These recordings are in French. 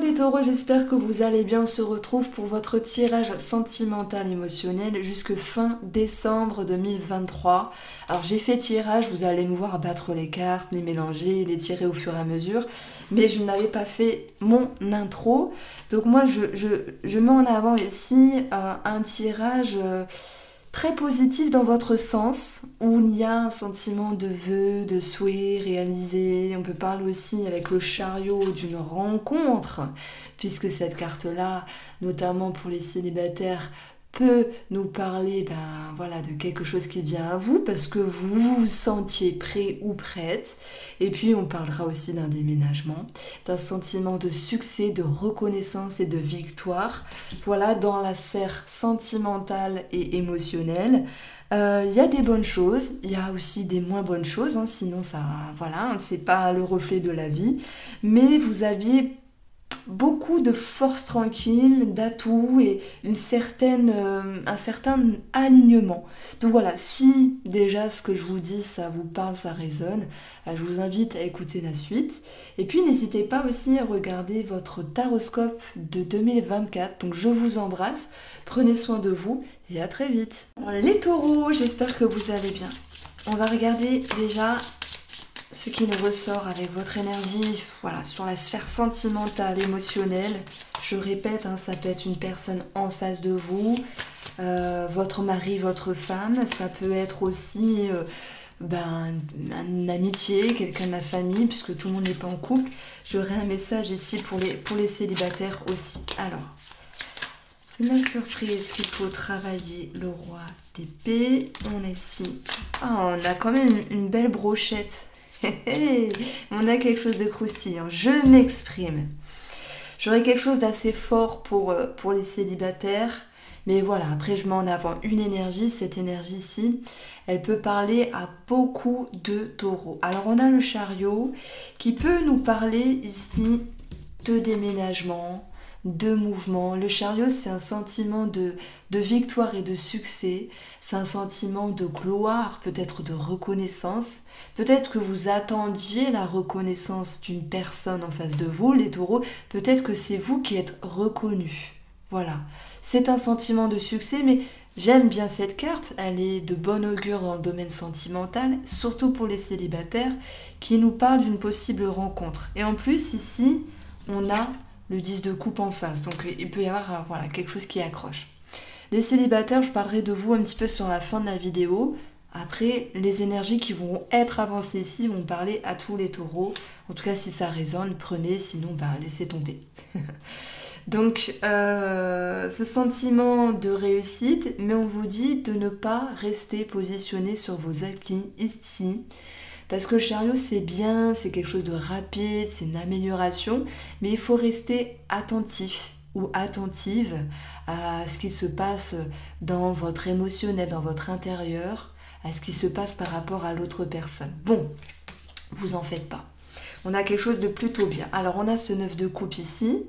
les taureaux, j'espère que vous allez bien. On se retrouve pour votre tirage sentimental émotionnel jusque fin décembre 2023. Alors j'ai fait tirage, vous allez me voir battre les cartes, les mélanger, les tirer au fur et à mesure, mais je n'avais pas fait mon intro. Donc moi je mets en avant ici un tirage très positif dans votre sens, où il y a un sentiment de vœu, de souhait réalisé. On peut parler aussi avec le chariot d'une rencontre, puisque cette carte-là, notamment pour les célibataires, peut nous parler voilà, de quelque chose qui vient à vous, parce que vous vous sentiez prêt ou prête. Et puis on parlera aussi d'un déménagement, d'un sentiment de succès, de reconnaissance et de victoire. Voilà, dans la sphère sentimentale et émotionnelle. Il y a des bonnes choses, il y a aussi des moins bonnes choses, sinon ça, voilà, c'est pas le reflet de la vie. Mais vous aviez beaucoup de force tranquille, d'atouts et un certain alignement. Donc voilà, si déjà ce que je vous dis, ça vous parle, ça résonne, je vous invite à écouter la suite. Et puis n'hésitez pas aussi à regarder votre taroscope de 2024. Donc je vous embrasse, prenez soin de vous et à très vite. Les taureaux, j'espère que vous allez bien. On va regarder déjà ce qui nous ressort avec votre énergie, voilà, sur la sphère sentimentale, émotionnelle. Je répète, ça peut être une personne en face de vous, votre mari, votre femme. Ça peut être aussi une amitié, quelqu'un de la famille, puisque tout le monde n'est pas en couple. J'aurai un message ici pour les célibataires aussi. Alors, la surprise qu'il faut travailler, le roi d'épée. On est ici. Ah, on a quand même une belle brochette. On a quelque chose de croustillant. Je m'exprime. J'aurai quelque chose d'assez fort pour les célibataires. Mais voilà, après je mets en avant une énergie. Cette énergie-ci, elle peut parler à beaucoup de taureaux. Alors on a le chariot qui peut nous parler ici de déménagement, de mouvement. Le chariot, c'est un sentiment de victoire et de succès. C'est un sentiment de gloire, peut-être de reconnaissance. Peut-être que vous attendiez la reconnaissance d'une personne en face de vous, les taureaux. Peut-être que c'est vous qui êtes reconnus. Voilà. C'est un sentiment de succès, mais j'aime bien cette carte. Elle est de bon augure dans le domaine sentimental, surtout pour les célibataires, qui nous parle d'une possible rencontre. Et en plus, ici, on a le 10 de coupe en face. Donc il peut y avoir voilà, quelque chose qui accroche. Les célibataires, je parlerai de vous un petit peu sur la fin de la vidéo. Après, les énergies qui vont être avancées ici vont parler à tous les taureaux. En tout cas, si ça résonne, prenez, sinon, laissez tomber. Donc, ce sentiment de réussite, mais on vous dit de ne pas rester positionné sur vos acquis ici. Parce que le chariot, c'est bien, c'est quelque chose de rapide, c'est une amélioration, mais il faut rester attentif ou attentive à ce qui se passe dans votre émotionnel, dans votre intérieur, à ce qui se passe par rapport à l'autre personne. Bon, vous en faites pas. On a quelque chose de plutôt bien. Alors, on a ce 9 de coupe ici,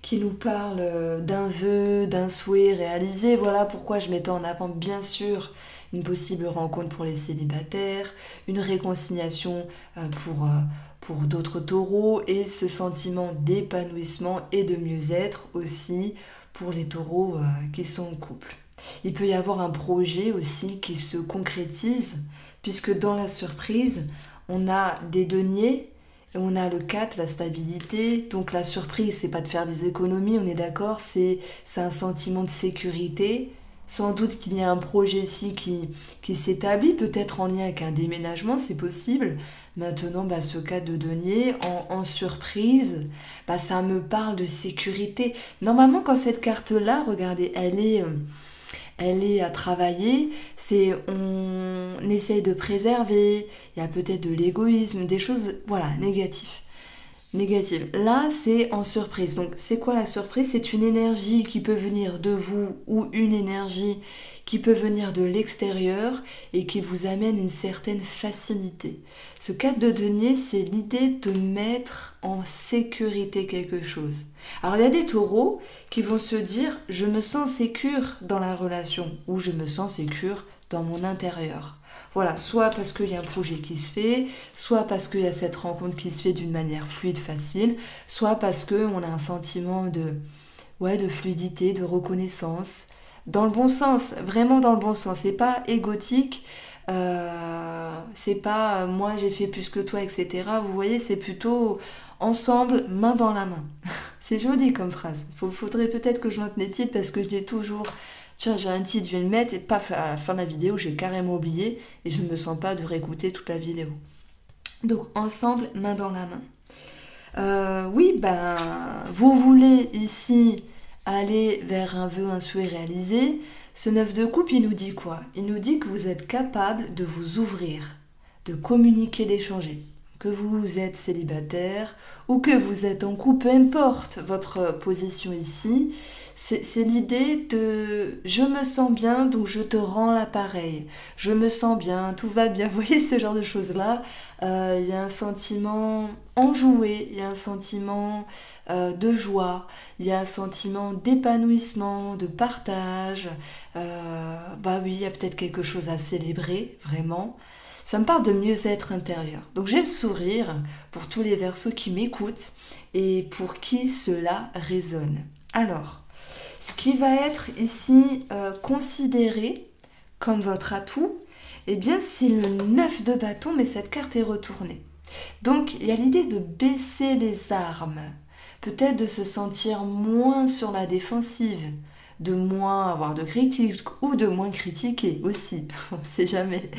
qui nous parle d'un vœu, d'un souhait réalisé. Voilà pourquoi je mettais en avant, bien sûr, une possible rencontre pour les célibataires, une réconciliation pour d'autres taureaux et ce sentiment d'épanouissement et de mieux-être aussi pour les taureaux qui sont en couple. Il peut y avoir un projet aussi qui se concrétise puisque dans la surprise, on a des deniers, et on a le 4, la stabilité. Donc la surprise, c'est pas de faire des économies, on est d'accord, c'est un sentiment de sécurité. Sans doute qu'il y a un projet ici qui s'établit, peut-être en lien avec un déménagement, c'est possible. Maintenant, ce cas de denier en surprise, ça me parle de sécurité. Normalement, quand cette carte-là, regardez, elle est à travailler, on essaye de préserver, il y a peut-être de l'égoïsme, des choses, voilà, négatives. Là, c'est en surprise. Donc, c'est quoi la surprise? C'est une énergie qui peut venir de vous ou une énergie qui peut venir de l'extérieur et qui vous amène une certaine facilité. Ce 4 de denier, c'est l'idée de mettre en sécurité quelque chose. Alors, il y a des taureaux qui vont se dire « je me sens sécure dans la relation » ou « je me sens sécure dans mon intérieur ». Voilà, soit parce qu'il y a un projet qui se fait, soit parce qu'il y a cette rencontre qui se fait d'une manière fluide, facile, soit parce qu'on a un sentiment de fluidité, de reconnaissance, dans le bon sens, vraiment dans le bon sens. C'est pas égotique, c'est pas moi j'ai fait plus que toi, etc. Vous voyez, c'est plutôt ensemble, main dans la main. C'est joli comme phrase. Faudrait peut-être que je note mes titres parce que je dis toujours, tiens, j'ai un titre, je vais le mettre et paf, à la fin de la vidéo, j'ai carrément oublié et je ne me sens pas de réécouter toute la vidéo. Donc ensemble, main dans la main. Oui, ben, vous voulez ici aller vers un vœu, un souhait réalisé. Ce 9 de coupe, il nous dit quoi? Il nous dit que vous êtes capable de vous ouvrir, de communiquer, d'échanger. Que vous êtes célibataire ou que vous êtes en couple, peu importe votre position ici, c'est l'idée de je me sens bien, donc je te rends l'appareil. Je me sens bien, tout va bien. Vous voyez ce genre de choses-là. Il y a un sentiment enjoué, il y a un sentiment de joie, il y a un sentiment d'épanouissement, de partage. Bah oui, il y a peut-être quelque chose à célébrer, vraiment. Ça me parle de mieux-être intérieur. Donc j'ai le sourire pour tous les Verseaux qui m'écoutent et pour qui cela résonne. Alors, ce qui va être ici considéré comme votre atout, eh bien c'est le 9 de bâton, mais cette carte est retournée. Donc il y a l'idée de baisser les armes, peut-être de se sentir moins sur la défensive, de moins avoir de critiques ou de moins critiquer aussi, on ne sait jamais.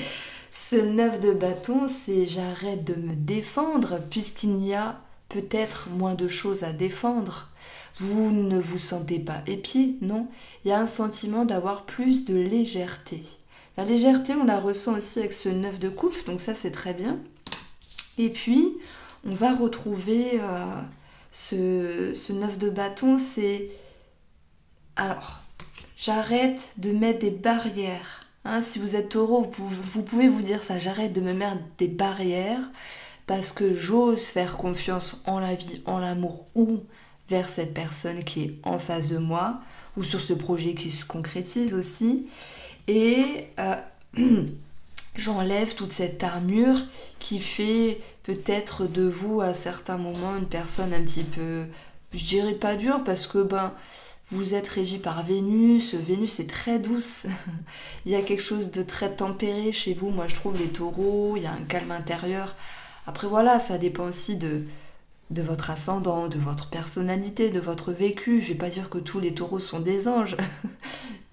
Ce 9 de bâton, c'est j'arrête de me défendre puisqu'il n'y a peut-être moins de choses à défendre. Vous ne vous sentez pas épié, non. Il y a un sentiment d'avoir plus de légèreté. La légèreté, on la ressent aussi avec ce 9 de coupe, donc ça c'est très bien. Et puis, on va retrouver ce 9 de bâton, c'est... Alors, j'arrête de mettre des barrières. Hein, si vous êtes taureau, vous pouvez vous dire ça, j'arrête de me mettre des barrières parce que j'ose faire confiance en la vie, en l'amour ou vers cette personne qui est en face de moi ou sur ce projet qui se concrétise aussi. Et j'enlève toute cette armure qui fait peut-être de vous à certains moments une personne un petit peu, je dirais pas dure parce que vous êtes régi par Vénus. Vénus est très douce. Il y a quelque chose de très tempéré chez vous. Moi, je trouve les taureaux, il y a un calme intérieur. Après, voilà, ça dépend aussi de votre ascendant, de votre personnalité, de votre vécu. Je vais pas dire que tous les taureaux sont des anges.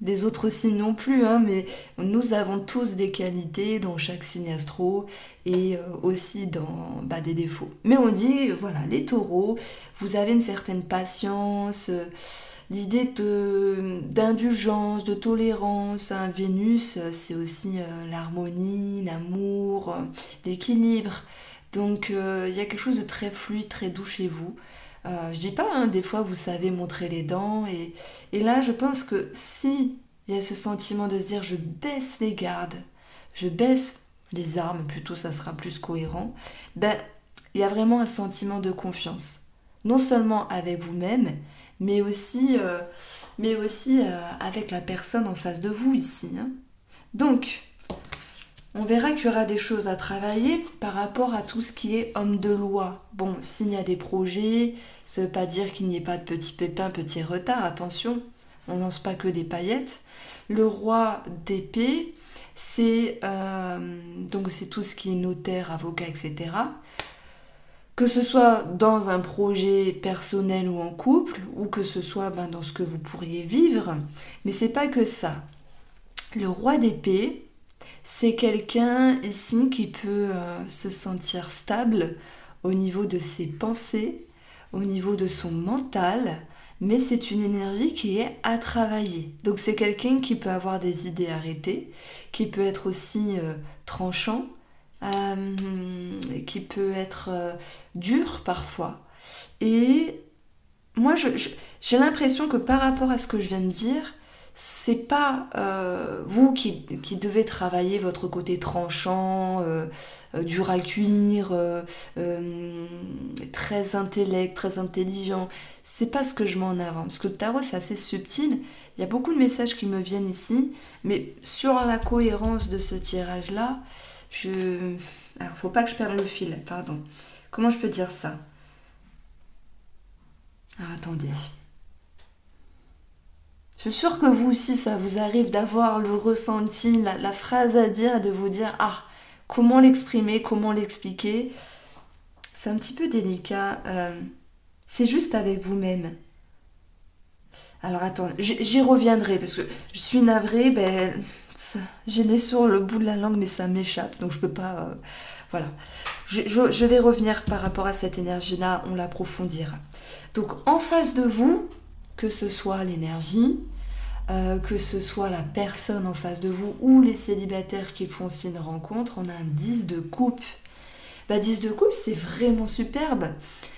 Les autres signes non plus, hein, mais nous avons tous des qualités dans chaque signe astro et aussi dans des défauts. Mais on dit, voilà, les taureaux, vous avez une certaine patience... L'idée d'indulgence, de tolérance, hein. Vénus, c'est aussi l'harmonie, l'amour, l'équilibre. Donc il y a quelque chose de très fluide, très doux chez vous. Je dis pas, hein, des fois vous savez montrer les dents. Et là, je pense que si il y a ce sentiment de se dire je baisse les gardes, je baisse les armes, plutôt ça sera plus cohérent, il y a vraiment un sentiment de confiance. Non seulement avec vous-même, mais aussi avec la personne en face de vous ici. Hein. Donc, on verra qu'il y aura des choses à travailler par rapport à tout ce qui est homme de loi. Bon, s'il y a des projets, ça ne veut pas dire qu'il n'y ait pas de petits pépins, petits retards, attention, on lance pas que des paillettes. Le roi d'épée, c'est tout ce qui est notaire, avocat, etc., que ce soit dans un projet personnel ou en couple, ou que ce soit dans ce que vous pourriez vivre, mais c'est pas que ça. Le roi d'épée, c'est quelqu'un ici qui peut se sentir stable au niveau de ses pensées, au niveau de son mental, mais c'est une énergie qui est à travailler. Donc c'est quelqu'un qui peut avoir des idées arrêtées, qui peut être aussi tranchant, qui peut être dur parfois. Et moi, j'ai l'impression que par rapport à ce que je viens de dire, c'est pas vous qui devez travailler votre côté tranchant, dur à cuire, très intellect, très intelligent. c'est pas ce que je mets en avant. Parce que le tarot, c'est assez subtil. Il y a beaucoup de messages qui me viennent ici, mais sur la cohérence de ce tirage-là, alors, faut pas que je perde le fil, pardon. Comment je peux dire ça? Alors, attendez. Je suis sûre que vous aussi, ça vous arrive d'avoir le ressenti, la phrase à dire, de vous dire, ah, comment l'exprimer, comment l'expliquer. C'est un petit peu délicat. C'est juste avec vous-même. Alors attends, j'y reviendrai parce que je suis navrée, je l'ai sur le bout de la langue mais ça m'échappe donc je peux pas. Voilà. Je vais revenir par rapport à cette énergie-là, on l'approfondira. Donc en face de vous, que ce soit l'énergie, que ce soit la personne en face de vous ou les célibataires qui font aussi une rencontre, on a un 10 de coupe. 10 de coupe, c'est vraiment superbe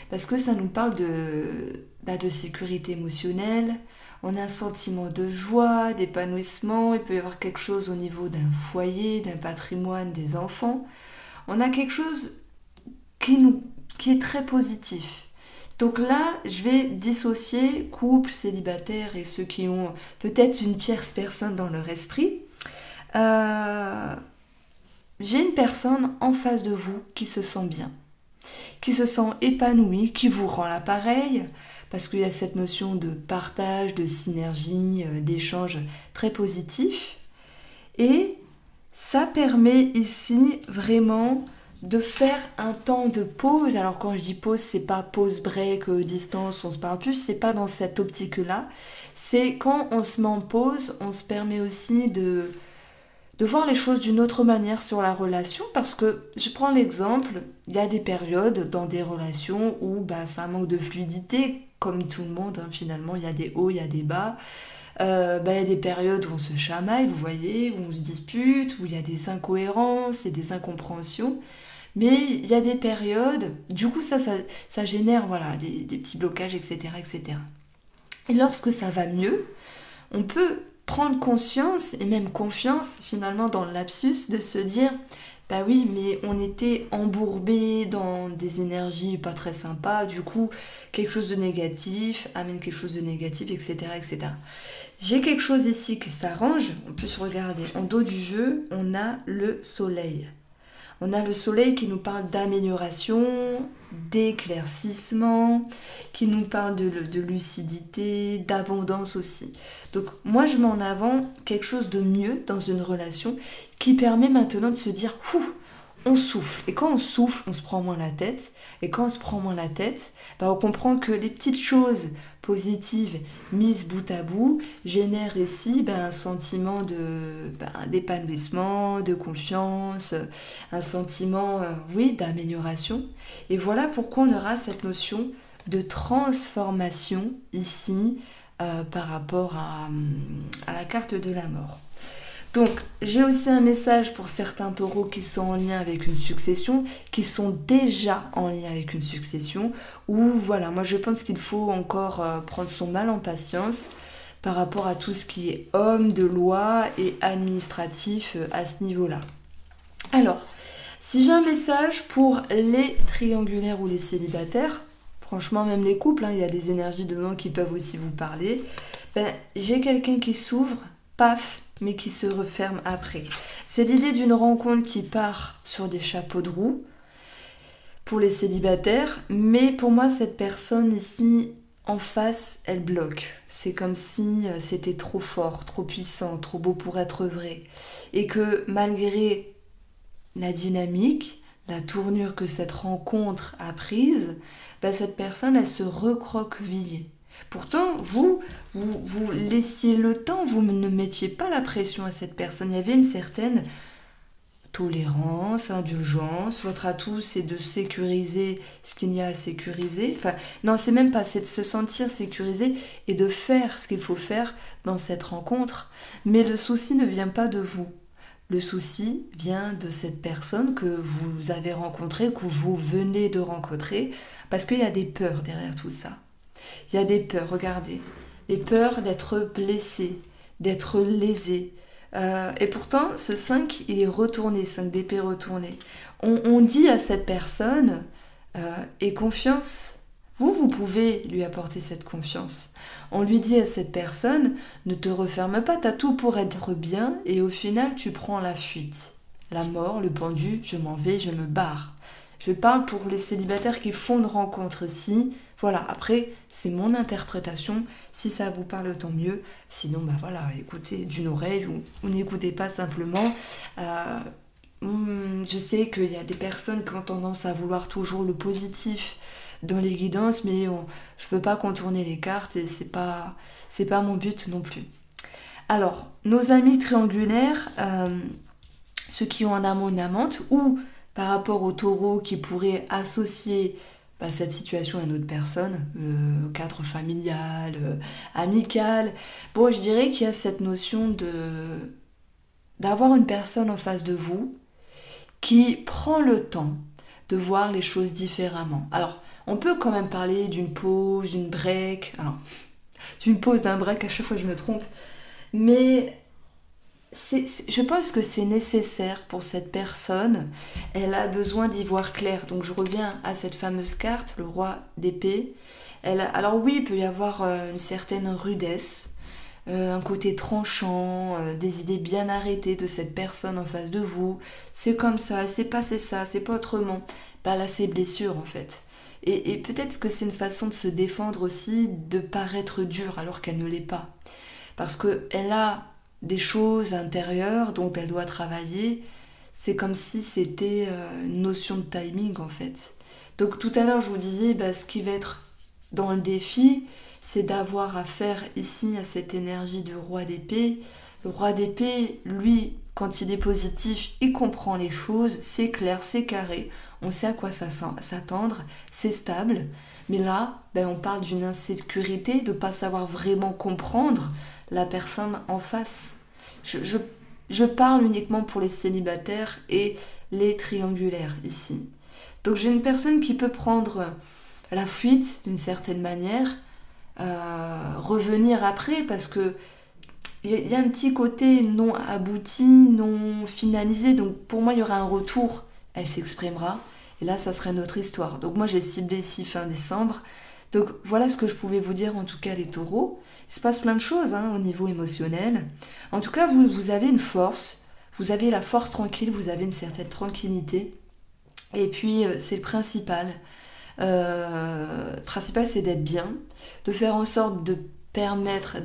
parce que ça nous parle de sécurité émotionnelle. On a un sentiment de joie, d'épanouissement. Il peut y avoir quelque chose au niveau d'un foyer, d'un patrimoine, des enfants. On a quelque chose qui est très positif. Donc là, je vais dissocier couple, célibataire et ceux qui ont peut-être une tierce personne dans leur esprit. J'ai une personne en face de vous qui se sent bien, qui se sent épanouie, qui vous rend l'appareil, parce qu'il y a cette notion de partage, de synergie, d'échange très positif. Et ça permet ici vraiment de faire un temps de pause. Alors quand je dis pause, c'est pas pause break, distance, on se parle plus, c'est pas dans cette optique-là. C'est quand on se met en pause, on se permet aussi de voir les choses d'une autre manière sur la relation parce que, je prends l'exemple, il y a des périodes dans des relations où c'est un manque de fluidité, comme tout le monde, hein, finalement, il y a des hauts, il y a des bas. Il y a des périodes où on se chamaille, vous voyez, où on se dispute, où il y a des incohérences et des incompréhensions. Mais il y a des périodes, du coup ça génère voilà, des petits blocages, etc., etc. Et lorsque ça va mieux, on peut prendre conscience et même confiance finalement dans le lapsus de se dire bah oui mais on était embourbé dans des énergies pas très sympas, du coup quelque chose de négatif amène quelque chose de négatif, etc., etc. J'ai quelque chose ici qui s'arrange, on peut se regarder en dos du jeu, on a le soleil. On a le soleil qui nous parle d'amélioration, d'éclaircissement, qui nous parle de lucidité, d'abondance aussi. Donc moi je mets en avant quelque chose de mieux dans une relation qui permet maintenant de se dire on souffle. Et quand on souffle, on se prend moins la tête. Et quand on se prend moins la tête, on comprend que les petites choses positives mises bout à bout génèrent ici un sentiment d'épanouissement, de confiance, un sentiment, d'amélioration. Et voilà pourquoi on aura cette notion de transformation ici par rapport à la carte de la mort. Donc, j'ai aussi un message pour certains taureaux qui sont en lien avec une succession, qui sont déjà en lien avec une succession, où voilà, moi je pense qu'il faut encore prendre son mal en patience par rapport à tout ce qui est homme de loi et administratif à ce niveau-là. Alors, si j'ai un message pour les triangulaires ou les célibataires, franchement même les couples, il y a des énergies dedans qui peuvent aussi vous parler, j'ai quelqu'un qui s'ouvre, paf, mais qui se referme après. C'est l'idée d'une rencontre qui part sur des chapeaux de roue pour les célibataires, mais pour moi cette personne ici en face, elle bloque. C'est comme si c'était trop fort, trop puissant, trop beau pour être vrai. Et que malgré la dynamique, la tournure que cette rencontre a prise, cette personne, elle se recroqueville. Pourtant, vous laissiez le temps, vous ne mettiez pas la pression à cette personne. Il y avait une certaine tolérance, indulgence. Votre atout, c'est de sécuriser ce qu'il y a à sécuriser. Enfin, non, c'est même pas, c'est de se sentir sécurisé et de faire ce qu'il faut faire dans cette rencontre. Mais le souci ne vient pas de vous. Le souci vient de cette personne que vous avez rencontrée, que vous venez de rencontrer, parce qu'il y a des peurs derrière tout ça. Il y a des peurs, regardez, des peurs d'être blessé, d'être lésé. Et pourtant, ce 5, il est retourné, 5 d'épée retourné. On dit à cette personne, aie confiance, Vous pouvez lui apporter cette confiance. On lui dit à cette personne, ne te referme pas, t'as tout pour être bien, et au final, tu prends la fuite. La mort, le pendu, je m'en vais, je me barre. Je parle pour les célibataires qui font une rencontre ici. Voilà, après, c'est mon interprétation. Si ça vous parle, tant mieux. Sinon, bah voilà, écoutez d'une oreille ou n'écoutez pas simplement. Euh, je sais qu'il y a des personnes qui ont tendance à vouloir toujours le positif dans les guidances, mais je peux pas contourner les cartes et c'est pas mon but non plus. Alors, nos amis triangulaires, ceux qui ont un amant, une amante, ou par rapport au taureau qui pourrait associer cette situation à une autre personne, cadre familial, amical. Bon, je dirais qu'il y a cette notion d'avoir une personne en face de vous qui prend le temps de voir les choses différemment. Alors, on peut quand même parler d'une pause, d'une break, alors, d'une pause, d'un break, à chaque fois je me trompe, mais je pense que c'est nécessaire pour cette personne. Elle a besoin d'y voir clair. Donc je reviens à cette fameuse carte, le roi d'épée. Alors oui, il peut y avoir une certaine rudesse, un côté tranchant, des idées bien arrêtées de cette personne en face de vous. C'est comme ça, c'est pas autrement. Bah là, c'est blessure en fait. Et peut-être que c'est une façon de se défendre aussi, de paraître dure alors qu'elle ne l'est pas. Parce qu'elle a des choses intérieures dont elle doit travailler. C'est comme si c'était une notion de timing en fait. Donc tout à l'heure je vous disais, ce qui va être dans le défi, c'est d'avoir affaire ici à cette énergie du roi d'épée. Le roi d'épée, lui, quand il est positif, il comprend les choses, c'est clair, c'est carré, on sait à quoi s'attendre, c'est stable. Mais là, on parle d'une insécurité, de ne pas savoir vraiment comprendre la personne en face. Je parle uniquement pour les célibataires et les triangulaires ici. Donc j'ai une personne qui peut prendre la fuite d'une certaine manière, revenir après parce que il y a un petit côté non abouti, non finalisé. Donc pour moi il y aura un retour, elle s'exprimera et là ça serait notre histoire. Donc moi j'ai ciblé ici fin décembre. Donc voilà ce que je pouvais vous dire en tout cas les taureaux. Il se passe plein de choses au niveau émotionnel. En tout cas vous avez une force, vous avez la force tranquille, vous avez une certaine tranquillité. Et puis c'est le principal. Principal c'est d'être bien, de faire en sorte de permettre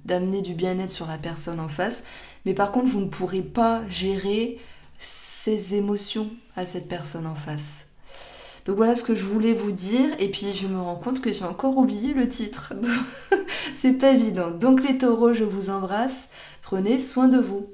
d'amener du bien-être sur la personne en face. Mais par contre vous ne pourrez pas gérer ses émotions à cette personne en face. Donc voilà ce que je voulais vous dire, et puis je me rends compte que j'ai encore oublié le titre. C'est pas évident. Donc les taureaux, je vous embrasse, prenez soin de vous.